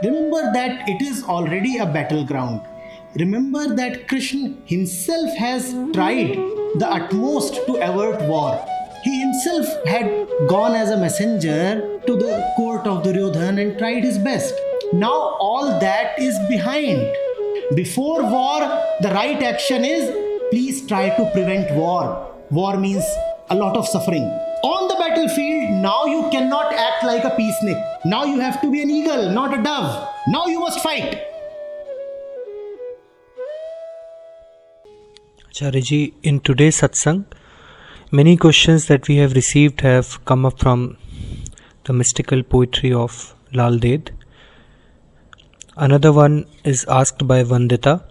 Remember that it is already a battleground. Remember that Krishna himself has tried the utmost to avert war. He himself had gone as a messenger to the court of Duryodhana and tried his best. Now all that is behind. Before war, the right action is please try to prevent war. War means a lot of suffering. On the battlefield, now you cannot act like a peacenik. Now you have to be an eagle, not a dove. Now you must fight. Acharya ji, in today's satsang, many questions that we have received have come up from the mystical poetry of Laldev. Another one is asked by Vandita.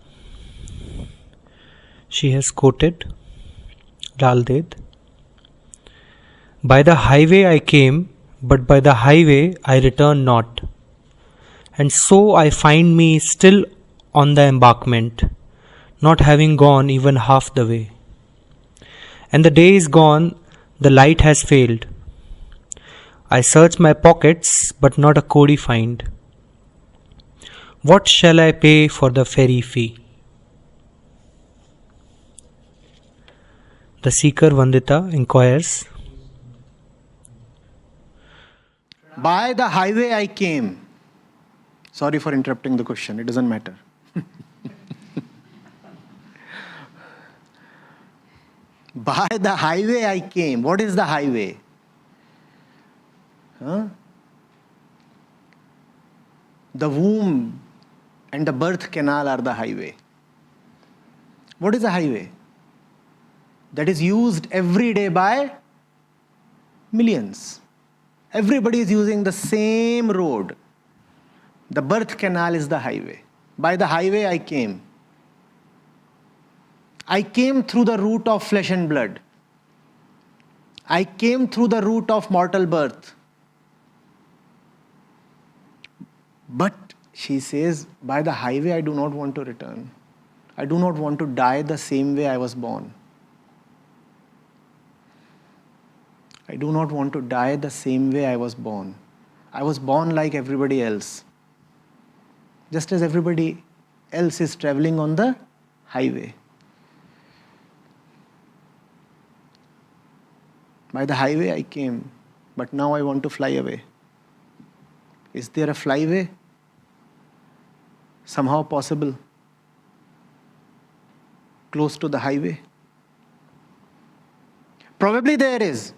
She has quoted Laldev. By the highway I came, but by the highway I return not. And so I find me still on the embankment, not having gone even half the way. And the day is gone, the light has failed. I search my pockets, but not a Kori find. What shall I pay for the ferry fee? The seeker Vandita inquires. By the highway I came. Sorry for interrupting the question, it doesn't matter. By the highway I came. What is the highway? The womb and the birth canal are the highway. What is a highway? That is used every day by millions. Everybody is using the same road. The birth canal is the highway. By the highway I came. I came through the route of flesh and blood. I came through the route of mortal birth. But she says, by the highway I do not want to return. I do not want to die the same way I was born. I do not want to die the same way I was born. I was born like everybody else. Just as everybody else is traveling on the highway. By the highway I came, but now I want to fly away. Is there a flyway? Somehow possible? Close to the highway? Probably there is,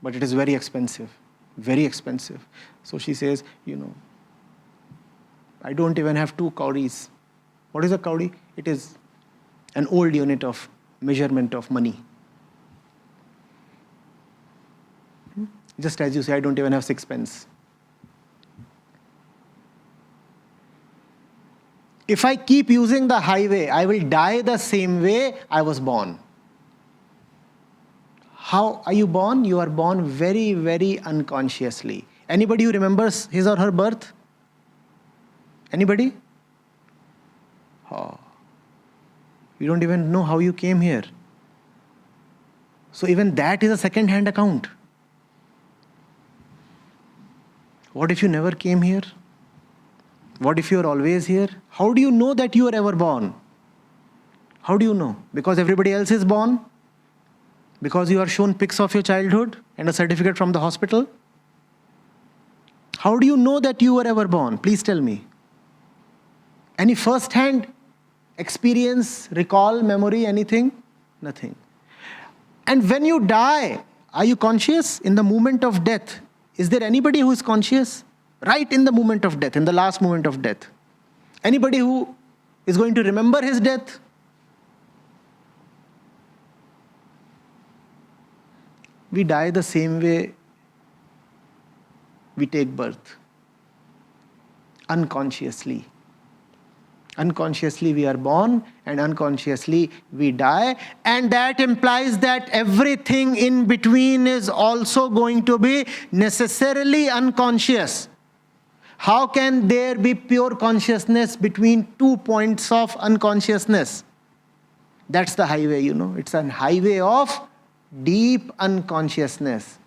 but it is very expensive. Very expensive. So she says, I don't even have 2 kauris. What is a kauri? It is an old unit of measurement of money. Just as you say, I don't even have 6 pence. If I keep using the highway, I will die the same way I was born. How are you born? You are born very, very unconsciously. Anybody who remembers his or her birth? Anybody? Oh. You don't even know how you came here. So even that is a second-hand account. What if you never came here? What if you are always here? How do you know that you are ever born? How do you know? Because everybody else is born? Because you are shown pics of your childhood and a certificate from the hospital? How do you know that you were ever born? Please tell me. Any first-hand experience, recall, memory, anything? Nothing. And when you die, are you conscious in the moment of death? Is there anybody who is conscious? Right in the moment of death, in the last moment of death. Anybody who is going to remember his death? We die the same way we take birth. Unconsciously. Unconsciously we are born and unconsciously we die. And that implies that everything in between is also going to be necessarily unconscious. How can there be pure consciousness between 2 points of unconsciousness? That's the highway, It's a highway of deep unconsciousness.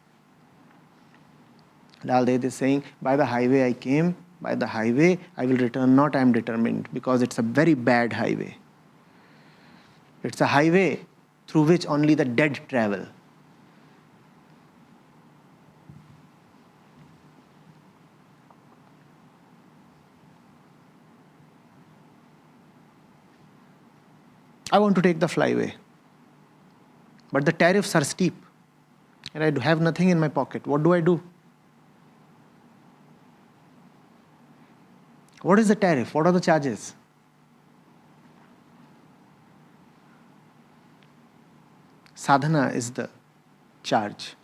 Laldev is saying, by the highway I came, by the highway, I will return not, I am determined, because it's a very bad highway. It's a highway through which only the dead travel. I want to take the flyway, but the tariffs are steep and I have nothing in my pocket. What do I do? What is the tariff? What are the charges? Sadhana is the charge.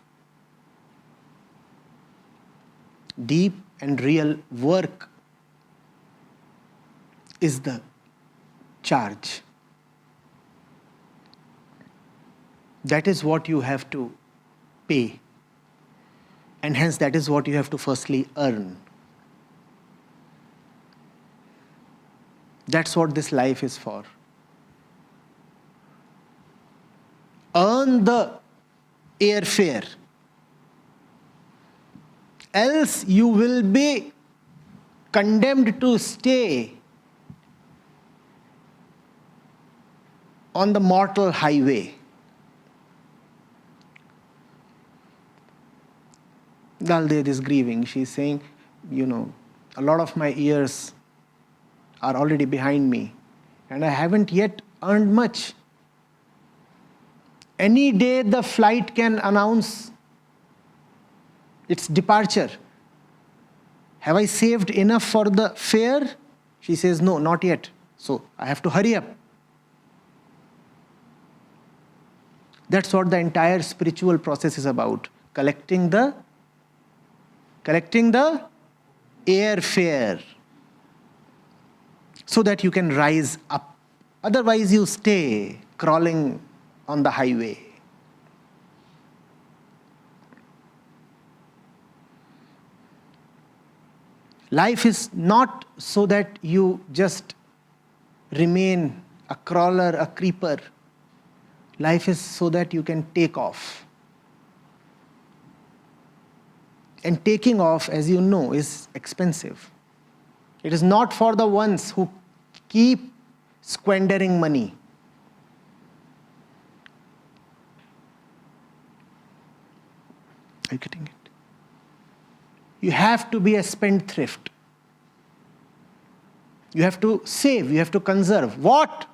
Deep and real work is the charge. That is what you have to pay. And hence that is what you have to firstly earn. That's what this life is for. Earn the airfare. Else you will be condemned to stay on the mortal highway. Laldev is grieving. She's saying, a lot of my years are already behind me and I haven't yet earned much. Any day the flight can announce its departure. Have I saved enough for the fare? She says, no, not yet. So I have to hurry up. That's what the entire spiritual process is about. Collecting the airfare so that you can rise up. Otherwise you stay crawling on the highway. Life is not so that you just remain a crawler, a creeper. Life is so that you can take off. And taking off, as you know, is expensive. It is not for the ones who keep squandering money. Are you getting it? You have to be a spendthrift. You have to save, you have to conserve. What?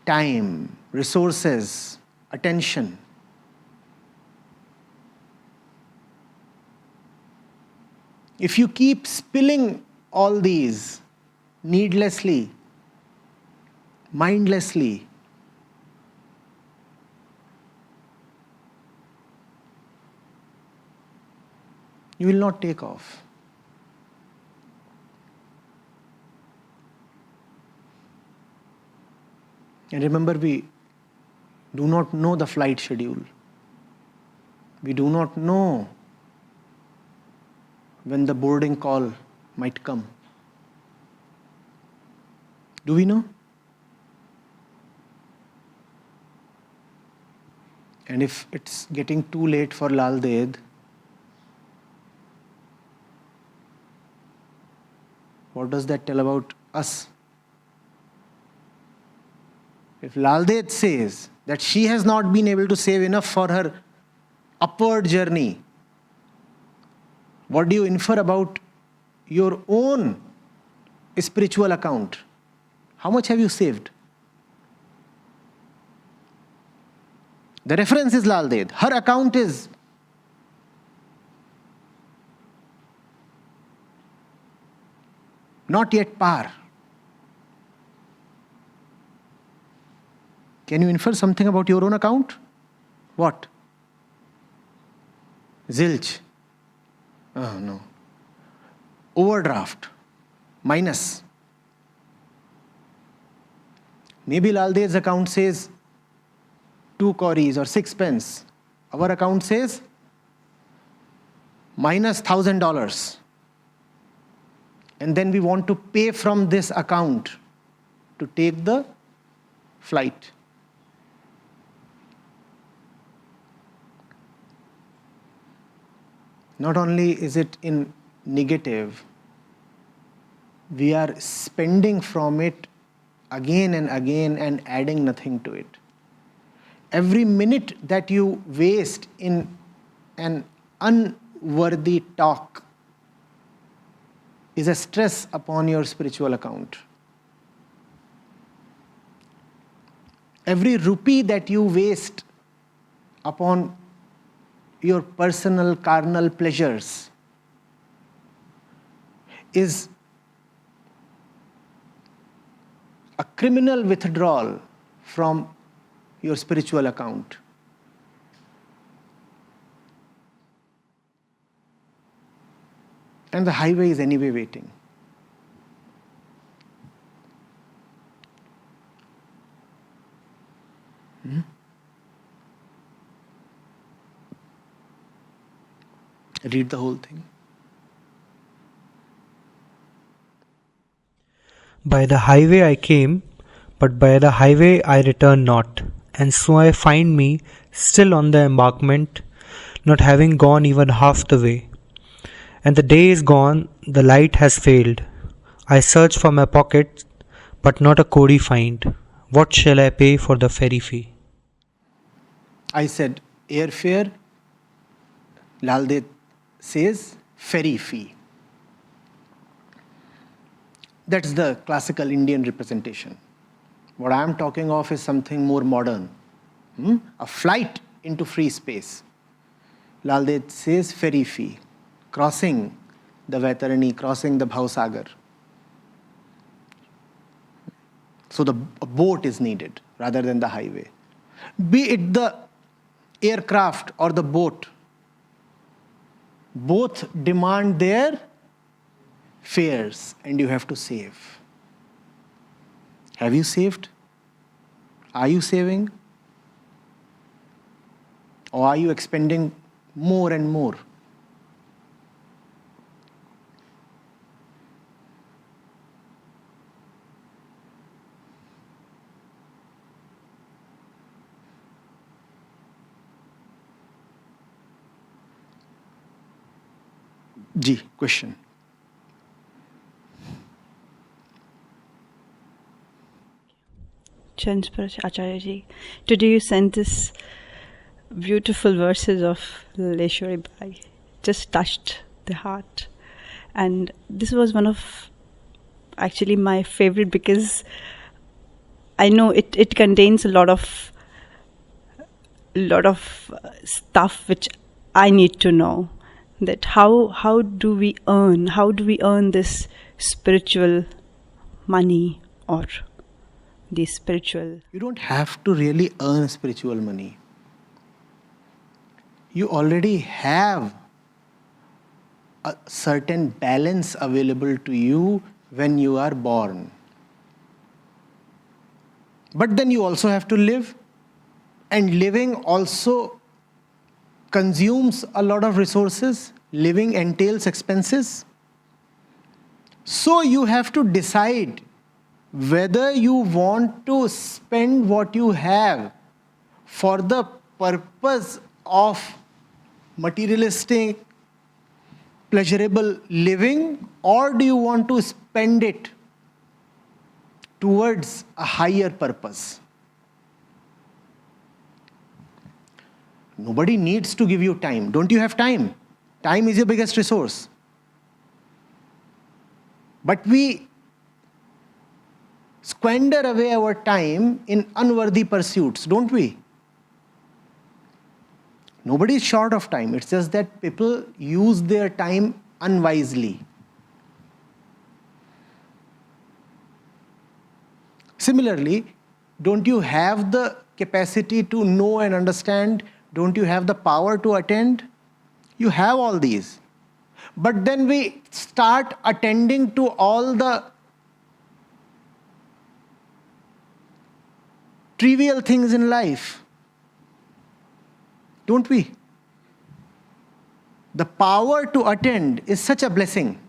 Time, resources, attention. If you keep spilling all these needlessly, mindlessly, you will not take off. And remember, we do not know the flight schedule. We do not know when the boarding call might come. Do we know? And if it's getting too late for Laldev, what does that tell about us? If Laldev says that she has not been able to save enough for her upward journey, what do you infer about your own spiritual account? How much have you saved? The reference is Laldev. Her account is not yet par. Can you infer something about your own account? What? Zilch. Oh, no. Overdraft. Minus. Maybe Laldev's account says 2 Koris or 6 pence. Our account says minus $1,000. And then we want to pay from this account to take the flight. Not only is it in negative, we are spending from it again and again and adding nothing to it. Every minute that you waste in an unworthy talk is a stress upon your spiritual account. Every rupee that you waste upon your personal carnal pleasures is a criminal withdrawal from your spiritual account. And the highway is anyway waiting. Read the whole thing. By the highway I came, but by the highway I return not, and so I find me still on the embankment, not having gone even half the way. And the day is gone, the light has failed. I search for my pockets, but not a Kori find. What shall I pay for the ferry fee? I said airfare. Laldev says ferry fee. That's the classical Indian representation. What I am talking of is something more modern. A flight into free space. Laldev says ferry fee. Crossing the Vaitarani, crossing the Bhausagar. So a boat is needed rather than the highway. Be it the aircraft or the boat, both demand their fares and you have to save. Have you saved? Are you saving? Or are you expending more and more? Ji, question. Acharya ji, today you sent this beautiful verses of Lalleshwari Bai. Just touched the heart. And this was one of actually my favorite because I know it contains a lot of stuff which I need to know. That how do we earn this spiritual money or the spiritual. You don't have to really earn spiritual money. You already have a certain balance available to you when you are born. But then you also have to live, and living also consumes a lot of resources. Living entails expenses. So you have to decide whether you want to spend what you have for the purpose of materialistic, pleasurable living, or do you want to spend it towards a higher purpose? Nobody needs to give you time. Don't you have time? Time is your biggest resource. But we squander away our time in unworthy pursuits, don't we? Nobody is short of time. It's just that people use their time unwisely. Similarly, don't you have the capacity to know and understand? Don't you have the power to attend? You have all these. But then we start attending to all the trivial things in life. Don't we? The power to attend is such a blessing.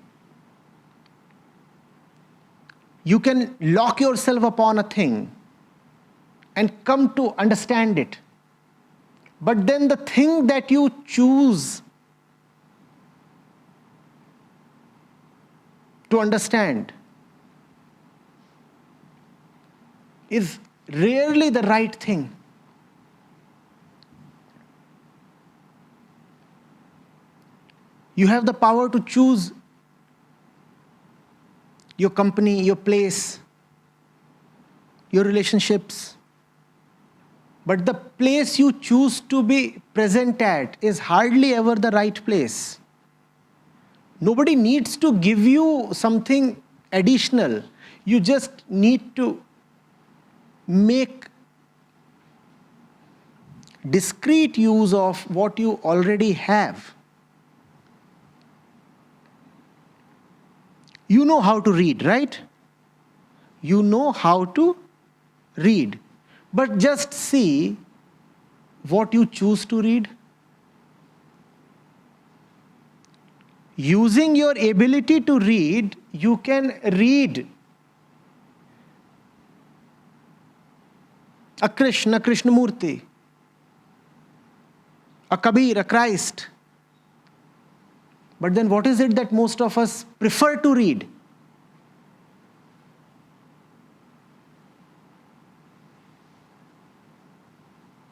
You can lock yourself upon a thing and come to understand it. But then the thing that you choose to understand is rarely the right thing. You have the power to choose your company, your place, your relationships. But the place you choose to be present at is hardly ever the right place. Nobody needs to give you something additional. You just need to make discreet use of what you already have. You know how to read, right? You know how to read. But just see what you choose to read. Using your ability to read, you can read a Krishna, Krishnamurti, a Kabir, a Christ. But then what is it that most of us prefer to read?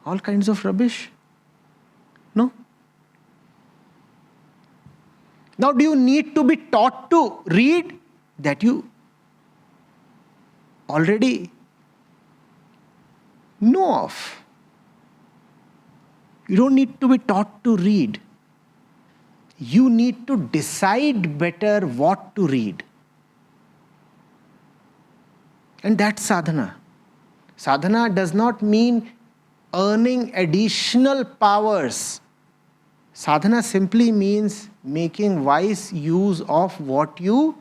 All kinds of rubbish? No? Now, do you need to be taught to read that you already know of? You don't need to be taught to read. You need to decide better what to read. And that's sadhana. Sadhana does not mean earning additional powers. Sadhana simply means making wise use of what you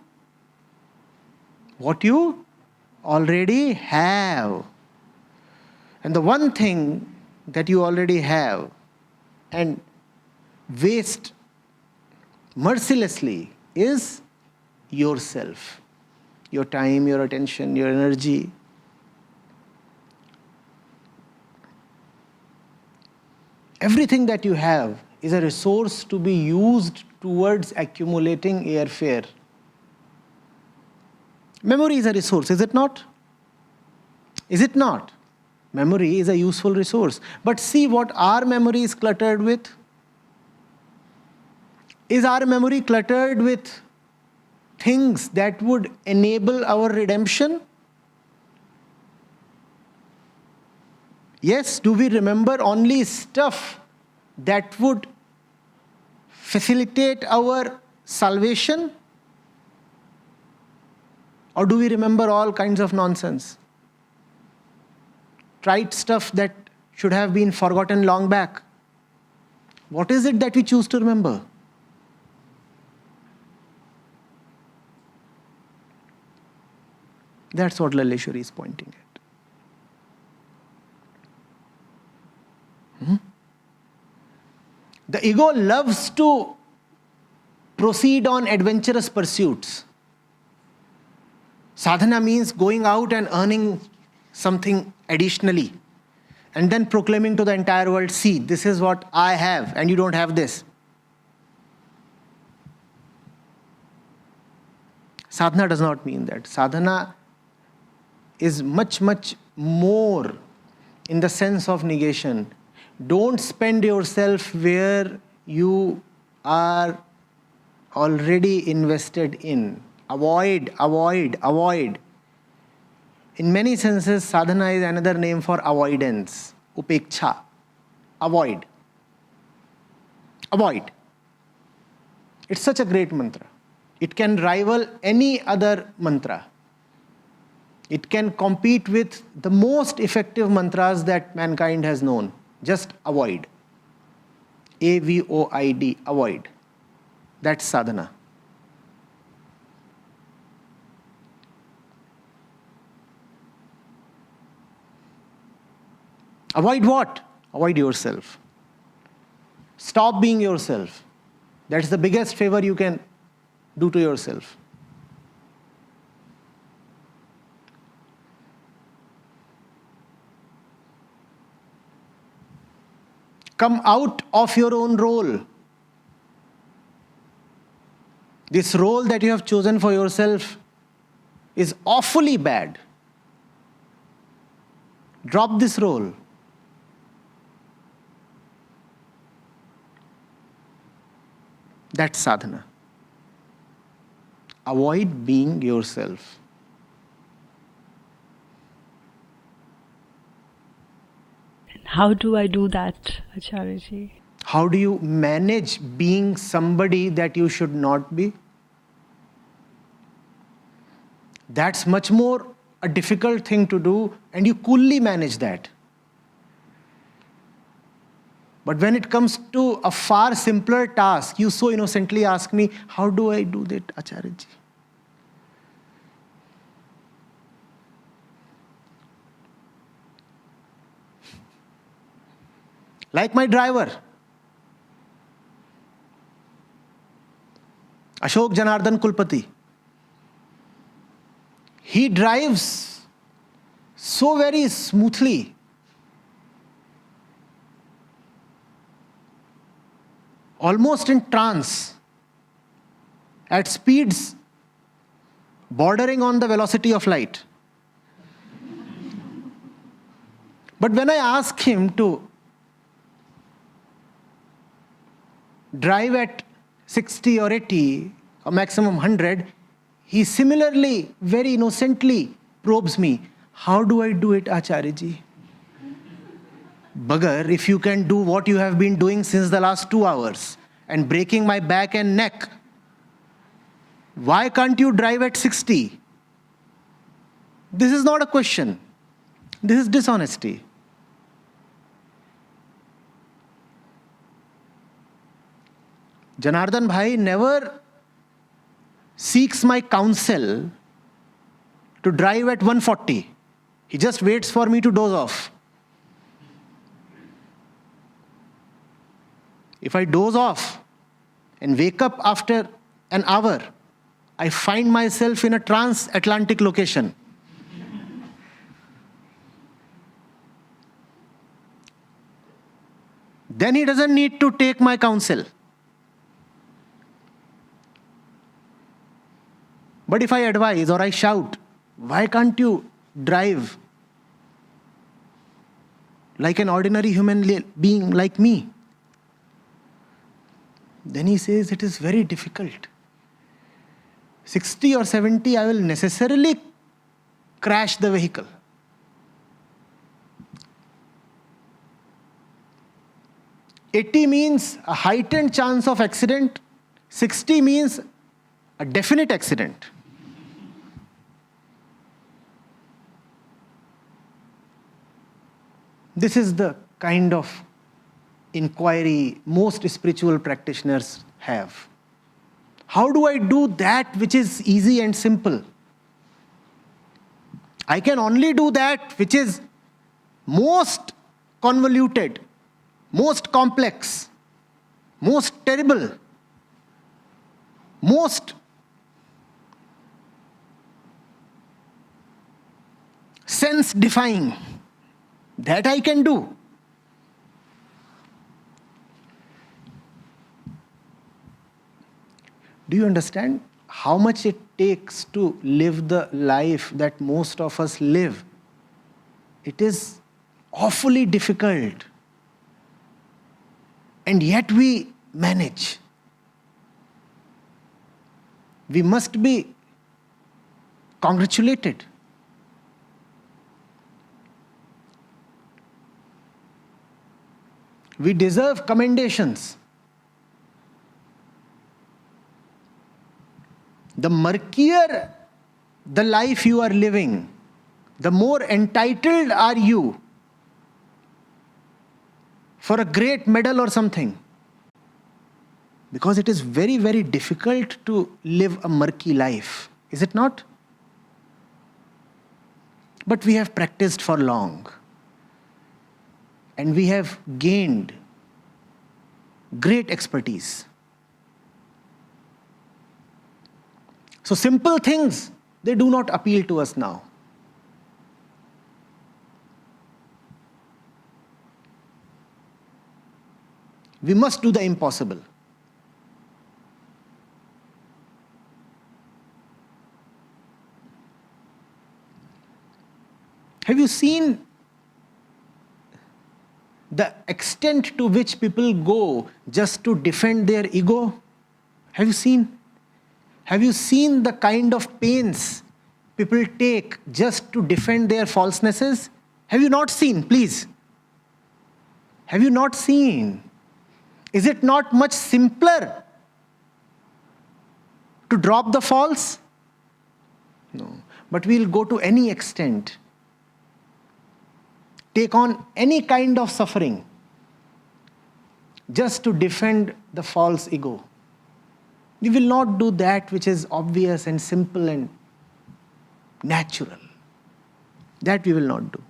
already have. And the one thing that you already have and waste mercilessly is yourself. Your time, your attention, your energy. Everything that you have is a resource to be used towards accumulating airfare. Memory is a resource, is it not? Is it not? Memory is a useful resource. But see what our memory is cluttered with. Is our memory cluttered with things that would enable our redemption? Yes, do we remember only stuff that would facilitate our salvation? Or do we remember all kinds of nonsense? Trite stuff that should have been forgotten long back. What is it that we choose to remember? That's what Lalleshwari is pointing at. The ego loves to proceed on adventurous pursuits. Sadhana means going out and earning something additionally and then proclaiming to the entire world, see, this is what I have and you don't have this. Sadhana does not mean that. Sadhana is much, much more in the sense of negation. Don't spend yourself where you are already invested in. Avoid, avoid, avoid. In many senses, sadhana is another name for avoidance. Upeksha. Avoid. Avoid. It's such a great mantra. It can rival any other mantra. It can compete with the most effective mantras that mankind has known. Just avoid. A-V-O-I-D. Avoid. That's sadhana. Avoid what? Avoid yourself. Stop being yourself. That's the biggest favor you can do to yourself. Come out of your own role. This role that you have chosen for yourself is awfully bad. Drop this role. That's sadhana. Avoid being yourself. How do I do that, Acharyaji? How do you manage being somebody that you should not be? That's much more a difficult thing to do, and you coolly manage that. But when it comes to a far simpler task, you so innocently ask me, how do I do that, Acharyaji? Like my driver, Ashok Janardhan Kulpati. He drives so very smoothly. Almost in trance, at speeds bordering on the velocity of light. But when I ask him to drive at 60 or 80 or maximum 100, he similarly, very innocently probes me. How do I do it, Acharyaji? Bugger, if you can do what you have been doing since the last 2 hours and breaking my back and neck, why can't you drive at 60? This is not a question. This is dishonesty. Janardhan Bhai never seeks my counsel to drive at 140. He just waits for me to doze off. If I doze off and wake up after an hour, I find myself in a transatlantic location. Then he doesn't need to take my counsel. But if I advise or I shout, why can't you drive like an ordinary human being like me? Then he says, it is very difficult. 60 or 70, I will necessarily crash the vehicle. $80 means a heightened chance of accident. 60 means a definite accident. This is the kind of inquiry most spiritual practitioners have. How do I do that which is easy and simple? I can only do that which is most convoluted, most complex, most terrible, most sense-defying. That I can do. Do you understand how much it takes to live the life that most of us live? It is awfully difficult. And yet we manage. We must be congratulated. We deserve commendations. The murkier the life you are living, the more entitled are you for a great medal or something. Because it is very, very difficult to live a murky life, is it not? But we have practiced for long. And we have gained great expertise. So simple things, they do not appeal to us now. We must do the impossible. Have you seen the extent to which people go just to defend their ego? Have you seen? Have you seen the kind of pains people take just to defend their falsenesses? Have you not seen, please? Have you not seen? Is it not much simpler to drop the false? No. But we'll go to any extent, take on any kind of suffering just to defend the false ego. We will not do that which is obvious and simple and natural. That we will not do.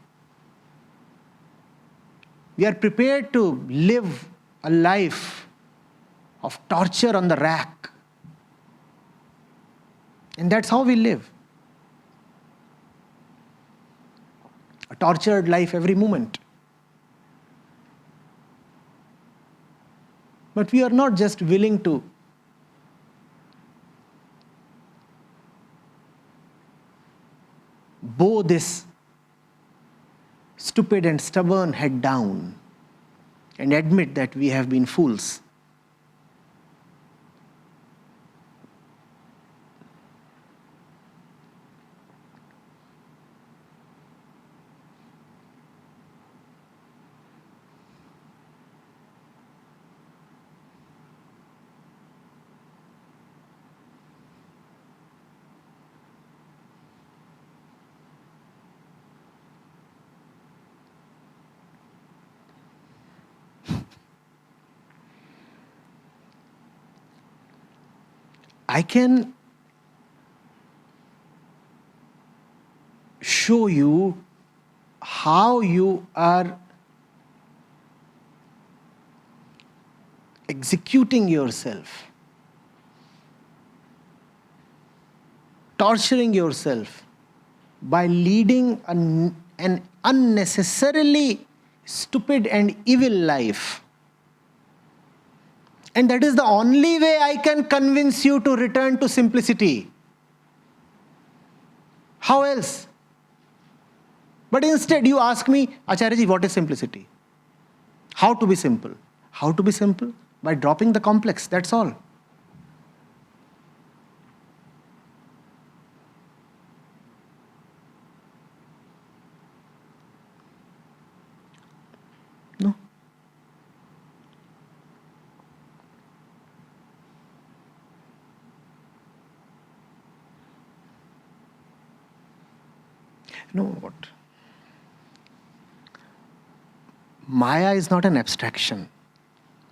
We are prepared to live a life of torture on the rack. And that's how we live. A tortured life every moment. But we are not just willing to bow this stupid and stubborn head down and admit that we have been fools. I can show you how you are executing yourself, torturing yourself by leading an unnecessarily stupid and evil life. And that is the only way I can convince you to return to simplicity. How else? But instead you ask me, Acharya ji, what is simplicity? How to be simple? How to be simple? By dropping the complex, that's all. No. You know what? Maya is not an abstraction.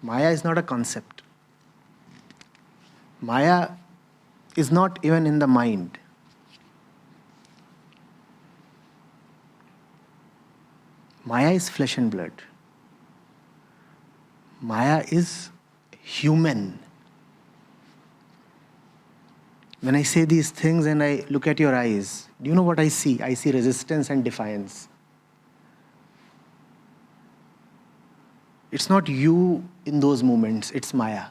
Maya is not a concept. Maya is not even in the mind. Maya is flesh and blood. Maya is human. When I say these things and I look at your eyes, do you know what I see? I see resistance and defiance. It's not you in those moments, it's Maya.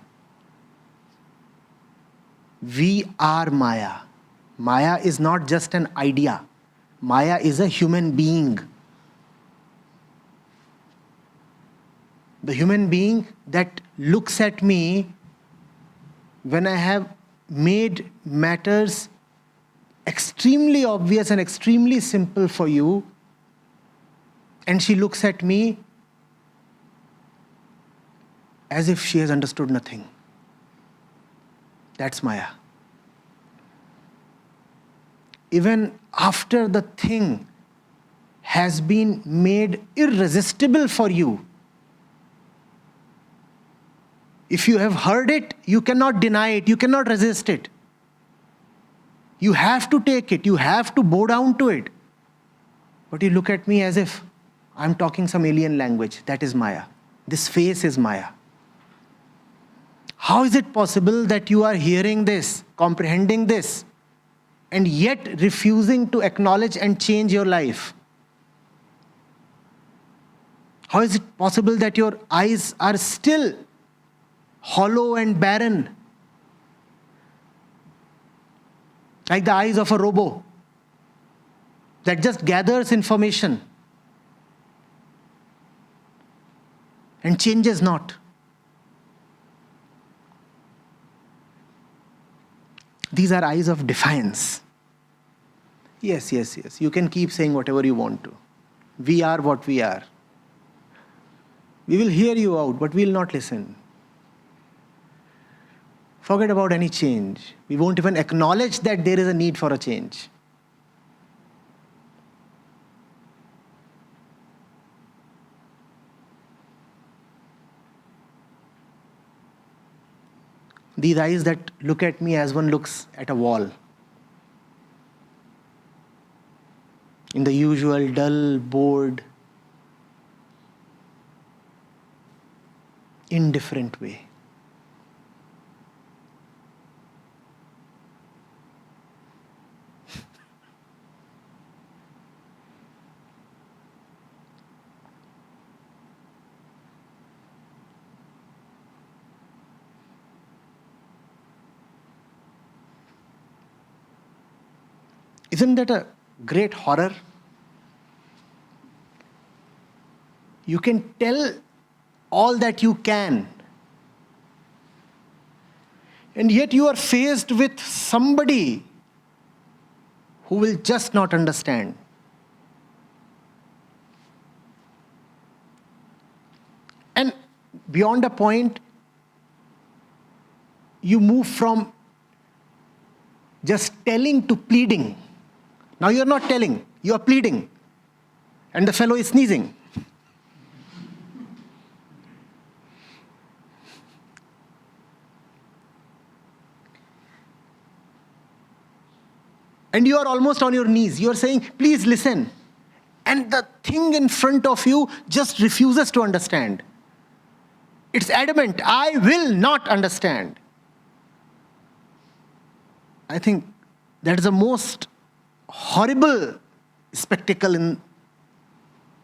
We are Maya. Maya is not just an idea. Maya is a human being. The human being that looks at me when I have made matters extremely obvious and extremely simple for you, and she looks at me as if she has understood nothing. That's Maya. Even after the thing has been made irresistible for you, if you have heard it, you cannot deny it, you cannot resist it. You have to take it, you have to bow down to it. But you look at me as if I'm talking some alien language. That is Maya. This face is Maya. How is it possible that you are hearing this, comprehending this, and yet refusing to acknowledge and change your life? How is it possible that your eyes are still hollow and barren, like the eyes of a robo? that just gathers information and changes not. These are eyes of defiance. Yes, yes, yes. You can keep saying whatever you want to. We are what we are. We will hear you out, but we will not listen. Forget about any change. We won't even acknowledge that there is a need for a change. These eyes that look at me as one looks at a wall. In the usual dull, bored, indifferent way. Isn't that a great horror? You can tell all that you can, and yet you are faced with somebody who will just not understand. And beyond a point, you move from just telling to pleading. Now you are not telling, you are pleading. And the fellow is sneezing. And you are almost on your knees. You are saying, please listen. And the thing in front of you just refuses to understand. It's adamant, I will not understand. I think that is the most horrible spectacle in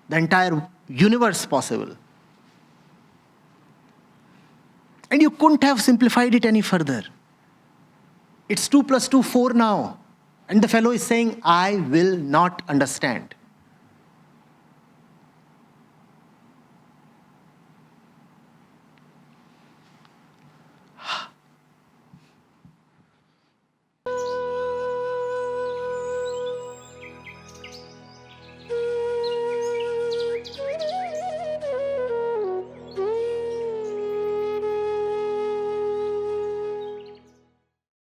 the entire universe possible. And you couldn't have simplified it any further. It's 2 + 2, 4 now. And the fellow is saying, I will not understand.